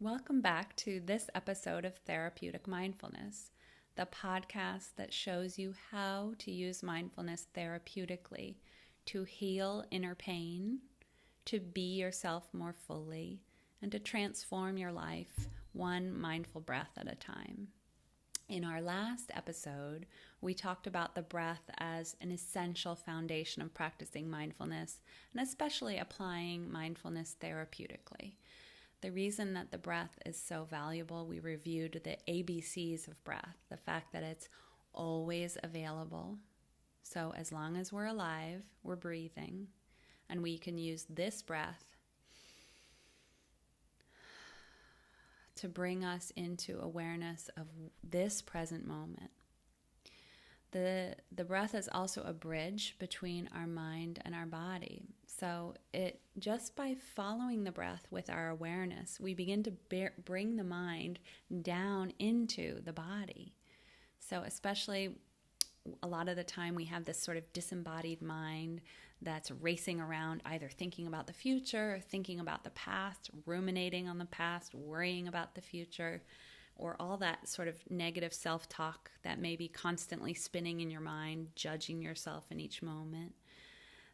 Welcome back to this episode of Therapeutic Mindfulness, the podcast that shows you how to use mindfulness therapeutically to heal inner pain, to be yourself more fully, and to transform your life one mindful breath at a time. In our last episode, we talked about the breath as an essential foundation of practicing mindfulness, and especially applying mindfulness therapeutically. The reason that the breath is so valuable, we reviewed the ABCs of breath, the fact that it's always available. So as long as we're alive, we're breathing, and we can use this breath to bring us into awareness of this present moment. The breath is also a bridge between our mind and our body. So just by following the breath with our awareness, we begin to bring the mind down into the body. So especially a lot of the time we have this sort of disembodied mind that's racing around, either thinking about the future, or thinking about the past, ruminating on the past, worrying about the future, or all that sort of negative self-talk that may be constantly spinning in your mind, judging yourself in each moment.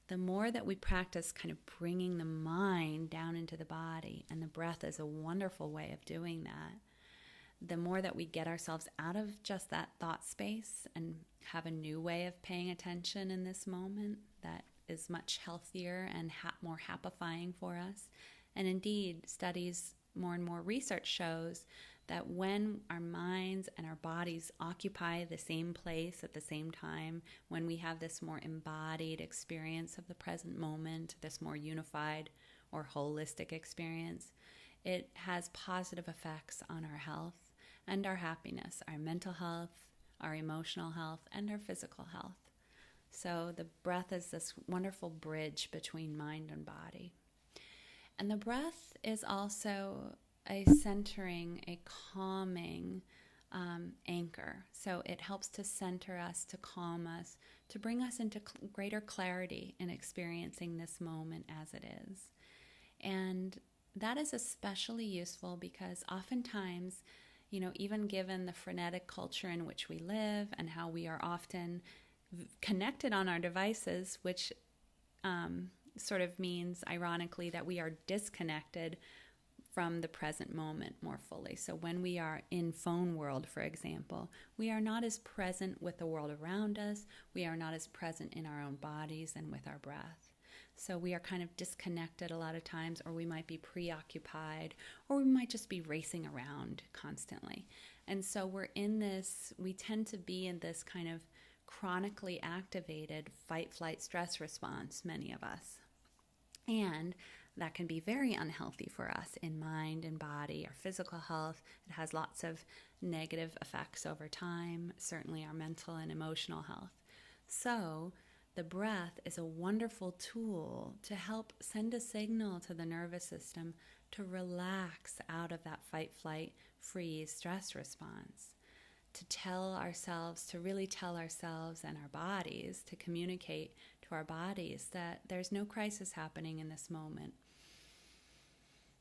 The more that we practice kind of bringing the mind down into the body, and the breath is a wonderful way of doing that, the more that we get ourselves out of just that thought space and have a new way of paying attention in this moment that is much healthier and more happifying for us. And indeed, studies, more and more research shows that when our minds and our bodies occupy the same place at the same time, when we have this more embodied experience of the present moment, this more unified or holistic experience, it has positive effects on our health and our happiness, our mental health, our emotional health, and our physical health. So the breath is this wonderful bridge between mind and body. And the breath is also a centering, a calming anchor. So it helps to center us, to calm us, to bring us into greater clarity in experiencing this moment as it is. And that is especially useful because oftentimes, even given the frenetic culture in which we live and how we are often connected on our devices, which sort of means, ironically, that we are disconnected from the present moment more fully. So when we are in phone world, for example, we are not as present with the world around us. We are not as present in our own bodies and with our breath. So we are kind of disconnected a lot of times, or we might be preoccupied, or we might just be racing around constantly. And so we tend to be in this kind of chronically activated fight-flight stress response, many of us. And that can be very unhealthy for us in mind and body, our physical health. It has lots of negative effects over time, certainly our mental and emotional health. So the breath is a wonderful tool to help send a signal to the nervous system to relax out of that fight, flight, freeze, stress response. To really tell ourselves and our bodies, to communicate to our bodies that there's no crisis happening in this moment.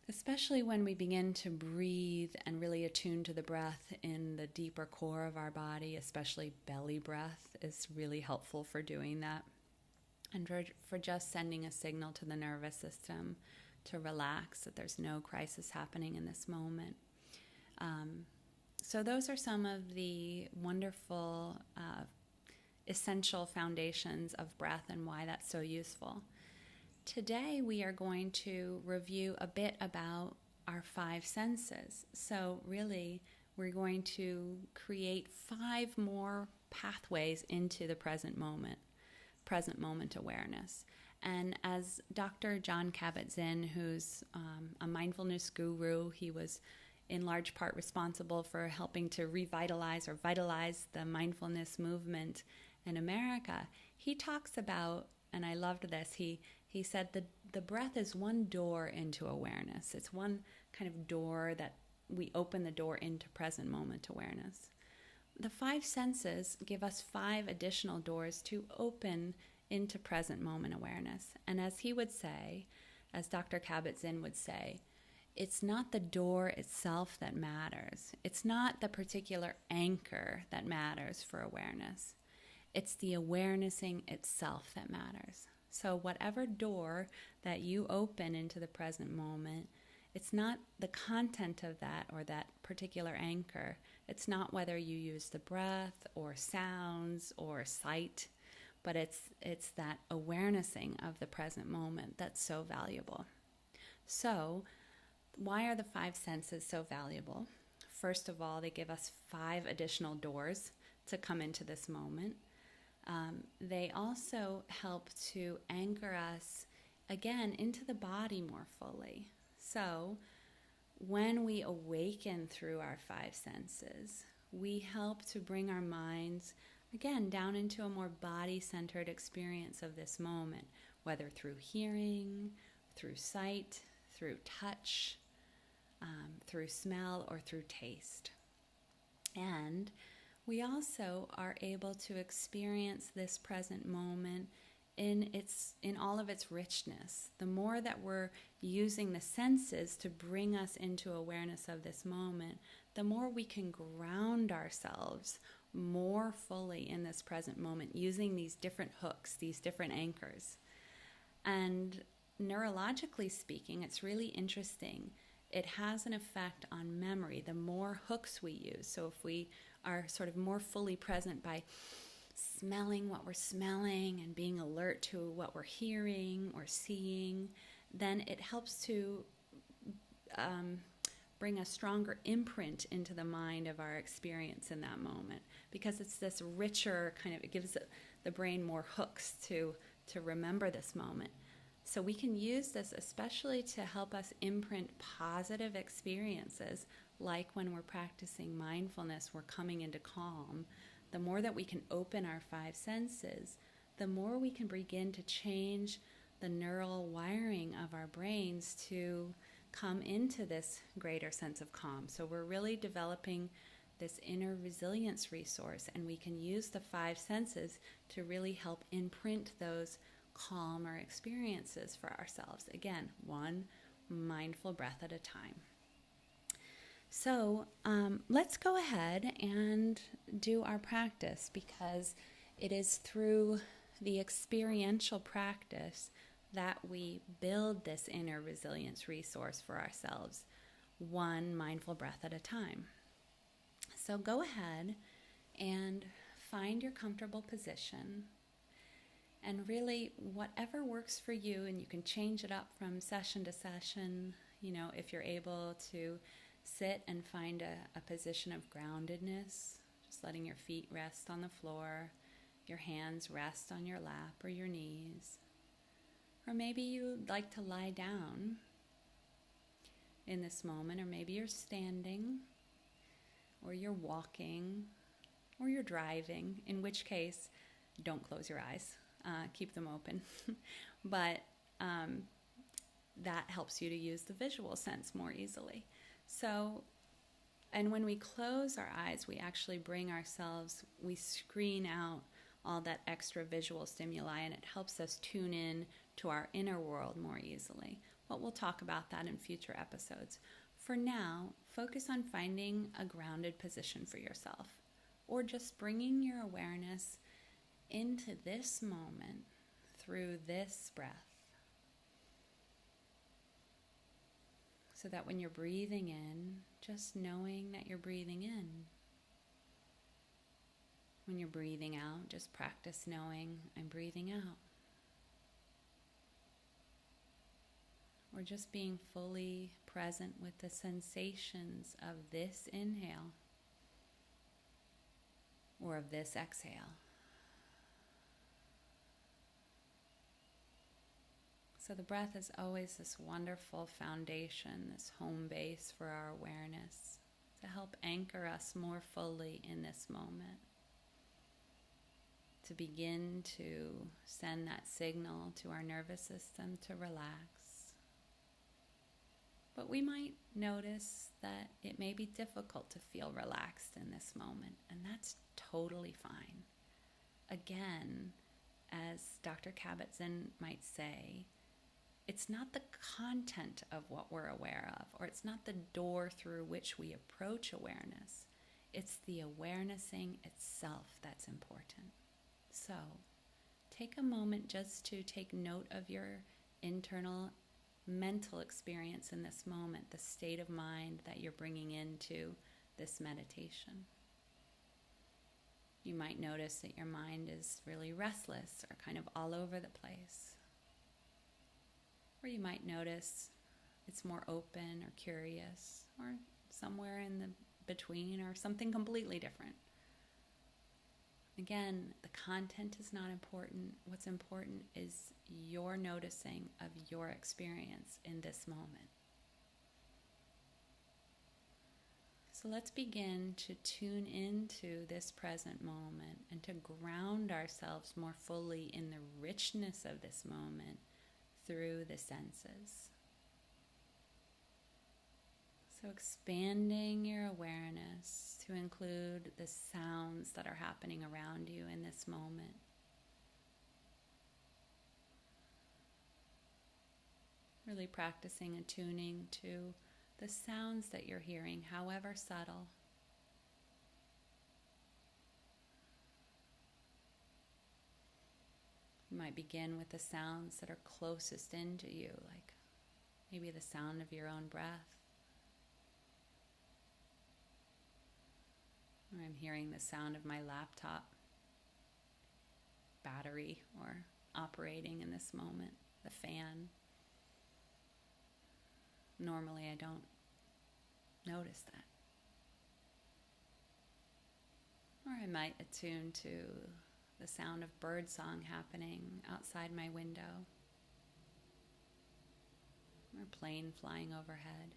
Especially when we begin to breathe and really attune to the breath in the deeper core of our body, especially belly breath is really helpful for doing that. And for just sending a signal to the nervous system to relax, that there's no crisis happening in this moment. So those are some of the wonderful, essential foundations of breath and why that's so useful. Today we are going to review a bit about our 5 senses. So really, we're going to create 5 more pathways into the present moment awareness. And as Dr. Jon Kabat-Zinn, who's a mindfulness guru, he was in large part responsible for helping to revitalize or vitalize the mindfulness movement in America. He talks about, and I loved this, he said the breath is one door into awareness. It's one kind of door that we open the door into present moment awareness. The 5 senses give us 5 additional doors to open into present moment awareness. And as he would say, as Dr. Kabat-Zinn would say, it's not the door itself that matters. It's not the particular anchor that matters for awareness. It's the awarenessing itself that matters. So whatever door that you open into the present moment, it's not the content of that or that particular anchor. It's not whether you use the breath or sounds or sight, but it's that awarenessing of the present moment that's so valuable. So why are the five senses so valuable? First of all, they give us 5 additional doors to come into this moment. They also help to anchor us, again, into the body more fully. So when we awaken through our 5 senses, we help to bring our minds, again, down into a more body-centered experience of this moment, whether through hearing, through sight, through touch, through smell, or through taste. And we also are able to experience this present moment in all of its richness. The more that we're using the senses to bring us into awareness of this moment, the more we can ground ourselves more fully in this present moment using these different hooks, these different anchors. And neurologically speaking, it's really interesting. It has an effect on memory, the more hooks we use. So if we are sort of more fully present by smelling what we're smelling and being alert to what we're hearing or seeing, then it helps to bring a stronger imprint into the mind of our experience in that moment, because it's this richer kind of, it gives the brain more hooks to remember this moment. So we can use this especially to help us imprint positive experiences, like when we're practicing mindfulness, we're coming into calm. The more that we can open our 5 senses, the more we can begin to change the neural wiring of our brains to come into this greater sense of calm. So we're really developing this inner resilience resource, and we can use the 5 senses to really help imprint those calmer experiences for ourselves. Again, one mindful breath at a time. So let's go ahead and do our practice, because it is through the experiential practice that we build this inner resilience resource for ourselves, one mindful breath at a time. So go ahead and find your comfortable position, and really whatever works for you, and you can change it up from session to session. You know, if you're able to sit and find a position of groundedness, just letting your feet rest on the floor, your hands rest on your lap or your knees. Or maybe you'd like to lie down in this moment, or maybe you're standing, or you're walking, or you're driving, in which case, don't close your eyes. Keep them open. But that helps you to use the visual sense more easily. So, and when we close our eyes, we actually bring ourselves, we screen out all that extra visual stimuli, and it helps us tune in to our inner world more easily. But we'll talk about that in future episodes. For now, focus on finding a grounded position for yourself, or just bringing your awareness into this moment through this breath, so that when you're breathing in, just knowing that you're breathing in. When you're breathing out, just practice knowing I'm breathing out. Or just being fully present with the sensations of this inhale or of this exhale. So the breath is always this wonderful foundation, this home base for our awareness, to help anchor us more fully in this moment, to begin to send that signal to our nervous system to relax. But we might notice that it may be difficult to feel relaxed in this moment, and that's totally fine. Again, as Dr. Kabat-Zinn might say, It's not the content of what we're aware of, or it's not the door through which we approach awareness. It's the awarenessing itself that's important. So, take a moment just to take note of your internal mental experience in this moment, the state of mind that you're bringing into this meditation. You might notice that your mind is really restless or kind of all over the place. Or you might notice it's more open or curious or somewhere in the between or something completely different. Again, the content is not important. What's important is your noticing of your experience in this moment. So let's begin to tune into this present moment and to ground ourselves more fully in the richness of this moment through the senses. So expanding your awareness to include the sounds that are happening around you in this moment. Really practicing attuning to the sounds that you're hearing, however subtle. You might begin with the sounds that are closest into you, like maybe the sound of your own breath. Or I'm hearing the sound of my laptop battery or operating in this moment, the fan. Normally I don't notice that. Or I might attune to the sound of birdsong happening outside my window, or a plane flying overhead.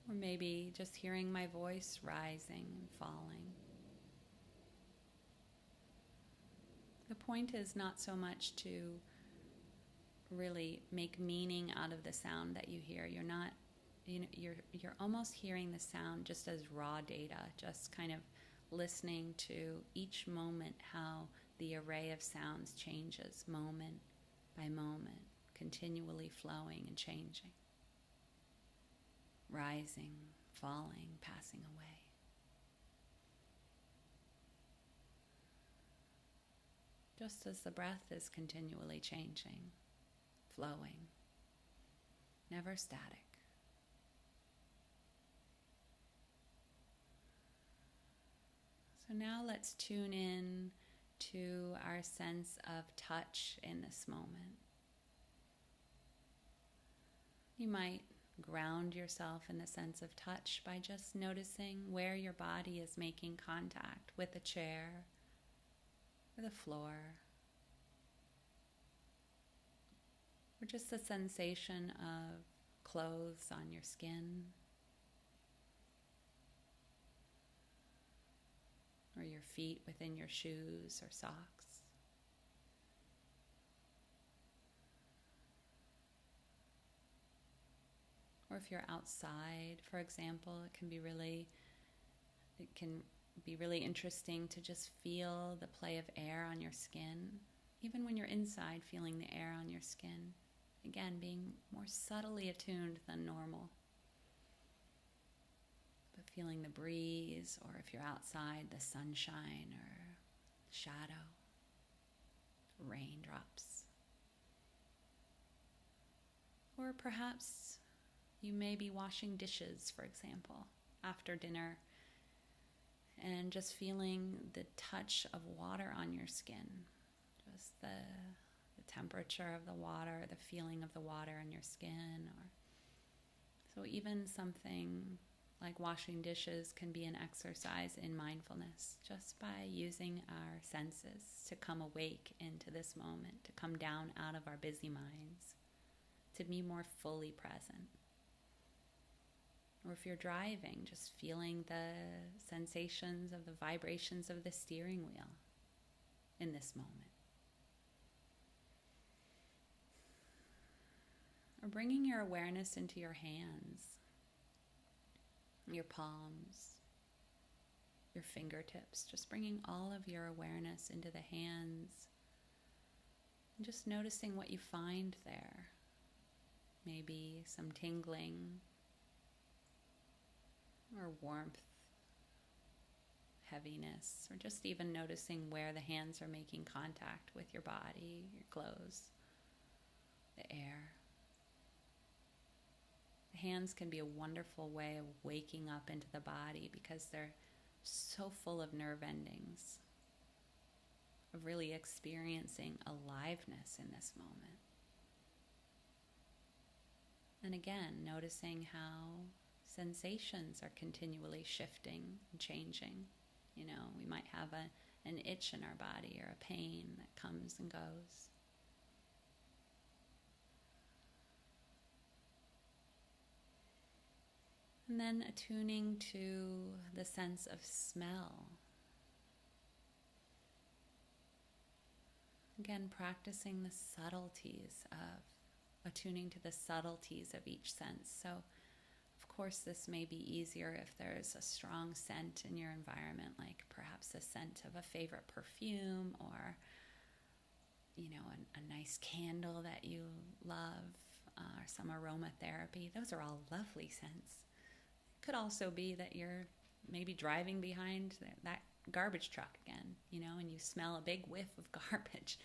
Or maybe just hearing my voice rising and falling. The point is not so much to really make meaning out of the sound that you hear. You're almost hearing the sound just as raw data, just kind of listening to each moment how the array of sounds changes moment by moment, continually flowing and changing, rising, falling, passing away. Just as the breath is continually changing, flowing, never static. So now let's tune in to our sense of touch in this moment. You might ground yourself in the sense of touch by just noticing where your body is making contact with a chair or the floor, or just the sensation of clothes on your skin, or your feet within your shoes or socks. Or if you're outside, for example, it can be really interesting to just feel the play of air on your skin. Even when you're inside, feeling the air on your skin. Again, being more subtly attuned than normal. But feeling the breeze, or if you're outside, the sunshine or shadow, raindrops. Or perhaps you may be washing dishes, for example, after dinner, and just feeling the touch of water on your skin, just the temperature of the water, the feeling of the water on your skin. Or so even something like washing dishes can be an exercise in mindfulness, just by using our senses to come awake into this moment, to come down out of our busy minds, to be more fully present. Or if you're driving, just feeling the sensations of the vibrations of the steering wheel in this moment. Or bringing your awareness into your hands, your palms, your fingertips, just bringing all of your awareness into the hands and just noticing what you find there. Maybe some tingling or warmth, heaviness, or just even noticing where the hands are making contact with your body, your clothes, the air. The hands can be a wonderful way of waking up into the body because they're so full of nerve endings, of really experiencing aliveness in this moment. And again, noticing how sensations are continually shifting and changing. You know, we might have an itch in our body or a pain that comes and goes. And then attuning to the sense of smell. Again, practicing the subtleties of attuning to the subtleties of each sense. So, of course, this may be easier if there's a strong scent in your environment, like perhaps the scent of a favorite perfume or, you know, a nice candle that you love, or some aromatherapy. Those are all lovely scents. It could also be that you're maybe driving behind that garbage truck again, you know, and you smell a big whiff of garbage.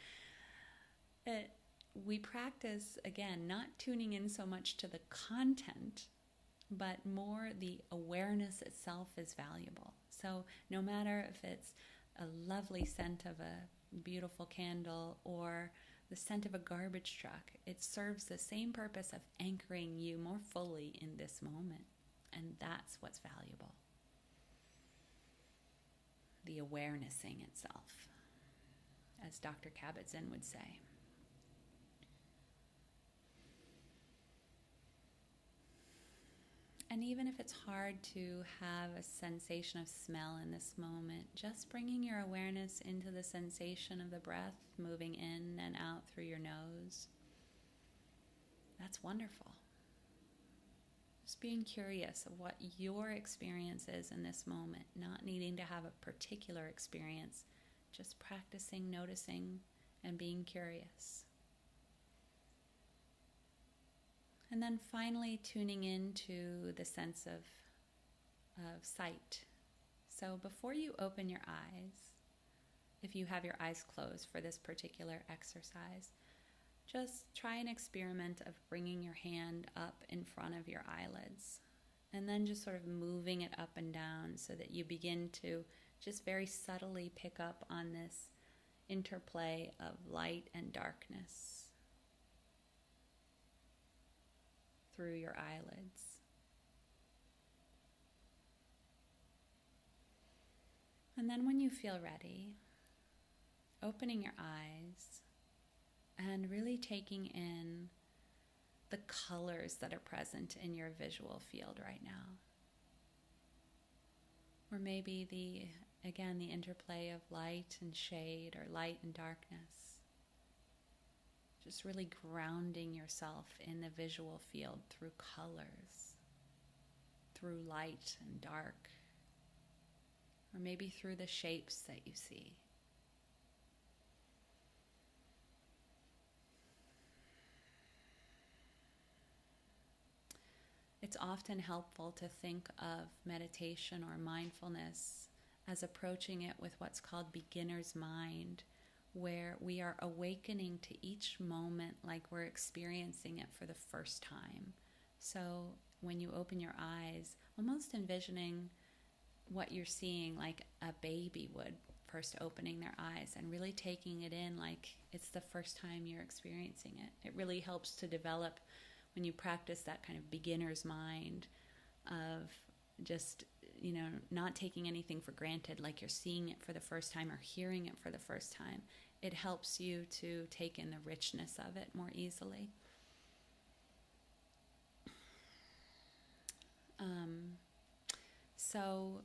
We practice, again, not tuning in so much to the content, but more the awareness itself is valuable. So no matter if it's a lovely scent of a beautiful candle or the scent of a garbage truck, it serves the same purpose of anchoring you more fully in this moment. And that's what's valuable. The awarenessing itself, as Dr. Kabat-Zinn would say. And even if it's hard to have a sensation of smell in this moment, just bringing your awareness into the sensation of the breath moving in and out through your nose, that's wonderful. Just being curious of what your experience is in this moment, not needing to have a particular experience, just practicing, noticing, and being curious. And then finally tuning into the sense of sight. So before you open your eyes, if you have your eyes closed for this particular exercise, just try an experiment of bringing your hand up in front of your eyelids and then just sort of moving it up and down so that you begin to just very subtly pick up on this interplay of light and darkness through your eyelids. And then when you feel ready, opening your eyes and really taking in the colors that are present in your visual field right now. Or maybe the interplay of light and shade or light and darkness. Just really grounding yourself in the visual field through colors, through light and dark, or maybe through the shapes that you see. It's often helpful to think of meditation or mindfulness as approaching it with what's called beginner's mind, where we are awakening to each moment like we're experiencing it for the first time. So when you open your eyes, almost envisioning what you're seeing like a baby would first opening their eyes and really taking it in like it's the first time you're experiencing it. It really helps to develop when you practice that kind of beginner's mind of just, you know, not taking anything for granted, like you're seeing it for the first time or hearing it for the first time. It helps you to take in the richness of it more easily. So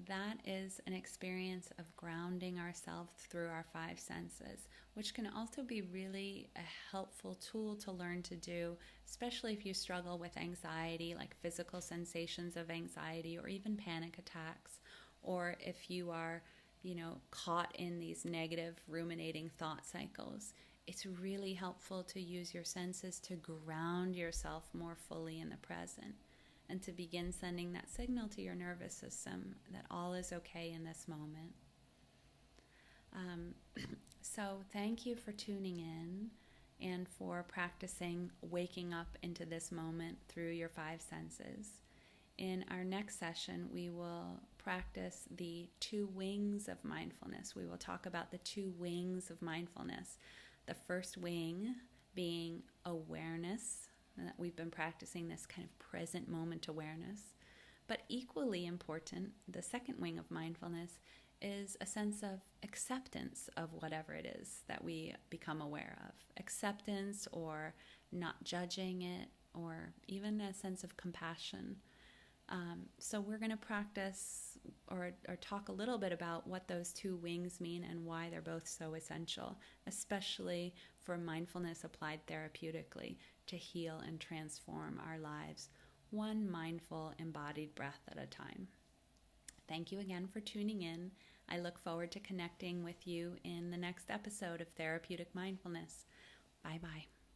that is an experience of grounding ourselves through our five senses, which can also be really a helpful tool to learn to do, especially if you struggle with anxiety, like physical sensations of anxiety or even panic attacks, or if you are, caught in these negative ruminating thought cycles, it's really helpful to use your senses to ground yourself more fully in the present and to begin sending that signal to your nervous system that all is okay in this moment. So thank you for tuning in and for practicing waking up into this moment through your 5 senses. In our next session, we will practice the 2 wings of mindfulness. We will talk about the 2 wings of mindfulness. The first wing being awareness. We've been practicing this kind of present moment awareness. But equally important, the second wing of mindfulness is a sense of acceptance of whatever it is that we become aware of. Acceptance, or not judging it, or even a sense of compassion. So we're going to practice or talk a little bit about what those 2 wings mean and why they're both so essential, especially for mindfulness applied therapeutically to heal and transform our lives, one mindful embodied breath at a time. Thank you again for tuning in. I look forward to connecting with you in the next episode of Therapeutic Mindfulness. Bye-bye.